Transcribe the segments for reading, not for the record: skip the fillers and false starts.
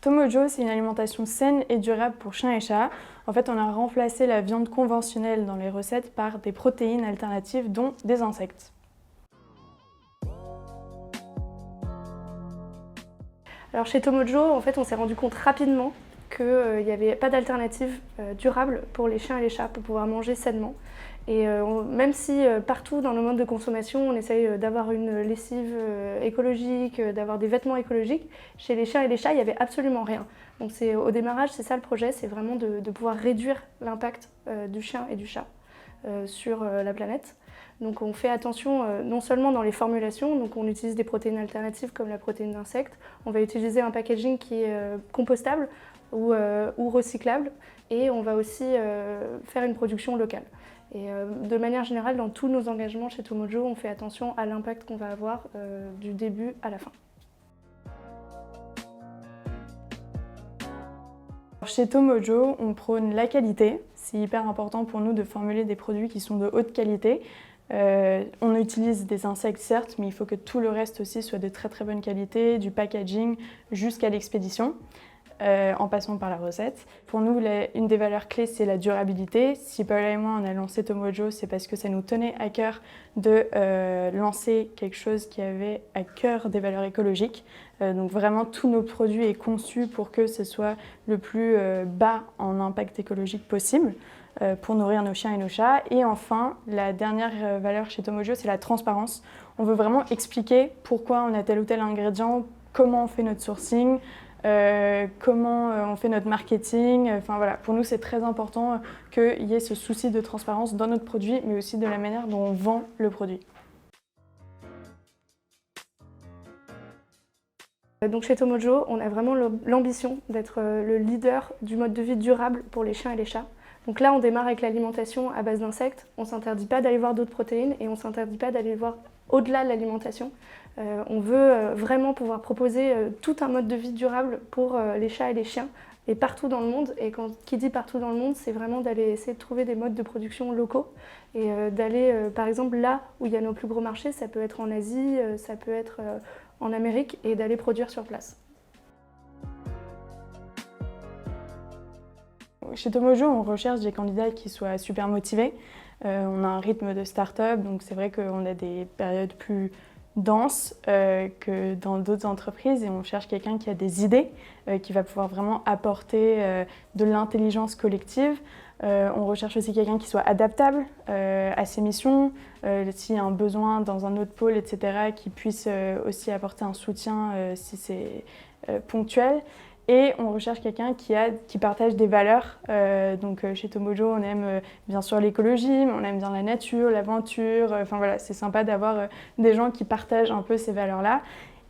Tomojo, c'est une alimentation saine et durable pour chiens et chats. En fait, on a remplacé la viande conventionnelle dans les recettes par des protéines alternatives, dont des insectes. Alors chez Tomojo, en fait, on s'est rendu compte rapidement qu'il n'y avait pas d'alternative durable pour les chiens et les chats pour pouvoir manger sainement. Et même si partout dans nos modes de consommation, on essaye d'avoir une lessive écologique, d'avoir des vêtements écologiques, chez les chiens et les chats, il n'y avait absolument rien. Donc au démarrage, c'est ça le projet, c'est vraiment de pouvoir réduire l'impact du chien et du chat sur la planète. Donc on fait attention non seulement dans les formulations, donc on utilise des protéines alternatives comme la protéine d'insectes, on va utiliser un packaging qui est compostable ou recyclable, et on va aussi faire une production locale. Et de manière générale, dans tous nos engagements chez Tomojo, on fait attention à l'impact qu'on va avoir du début à la fin. Chez Tomojo, on prône la qualité. C'est hyper important pour nous de formuler des produits qui sont de haute qualité. On utilise des insectes certes, mais il faut que tout le reste aussi soit de très très bonne qualité, du packaging jusqu'à l'expédition, en passant par la recette. Pour nous, une des valeurs clés, c'est la durabilité. Si Paula et moi on a lancé Tomojo, c'est parce que ça nous tenait à cœur de lancer quelque chose qui avait à cœur des valeurs écologiques. Donc vraiment, tous nos produits est conçu pour que ce soit le plus bas en impact écologique possible, pour nourrir nos chiens et nos chats. Et enfin, la dernière valeur chez Tomojo, c'est la transparence. On veut vraiment expliquer pourquoi on a tel ou tel ingrédient, comment on fait notre sourcing, comment on fait notre marketing. Enfin voilà, pour nous c'est très important qu'il y ait ce souci de transparence dans notre produit, mais aussi de la manière dont on vend le produit. Donc chez Tomojo, on a vraiment l'ambition d'être le leader du mode de vie durable pour les chiens et les chats. Donc là, on démarre avec l'alimentation à base d'insectes. On ne s'interdit pas d'aller voir d'autres protéines et on ne s'interdit pas d'aller voir au-delà de l'alimentation. On veut vraiment pouvoir proposer tout un mode de vie durable pour les chats et les chiens, et partout dans le monde. Et qui dit partout dans le monde, c'est vraiment d'aller essayer de trouver des modes de production locaux et d'aller, par exemple, là où il y a nos plus gros marchés, ça peut être en Asie, ça peut être en Amérique, et d'aller produire sur place. Chez Tomojo, on recherche des candidats qui soient super motivés. On a un rythme de start-up, donc c'est vrai qu'on a des périodes plus denses que dans d'autres entreprises, et on cherche quelqu'un qui a des idées, qui va pouvoir vraiment apporter de l'intelligence collective. On recherche aussi quelqu'un qui soit adaptable à ses missions, s'il y a un besoin dans un autre pôle, etc., qui puisse aussi apporter un soutien si c'est ponctuel. Et on recherche quelqu'un qui partage des valeurs. Donc chez Tomojo, on aime bien sûr l'écologie, mais on aime bien la nature, l'aventure. Enfin voilà, c'est sympa d'avoir des gens qui partagent un peu ces valeurs-là.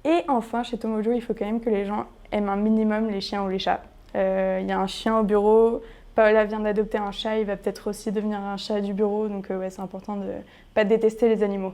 Et enfin, chez Tomojo, il faut quand même que les gens aiment un minimum les chiens ou les chats. Il y a un chien au bureau, Paola vient d'adopter un chat, il va peut-être aussi devenir un chat du bureau. Donc ouais, c'est important de ne pas détester les animaux.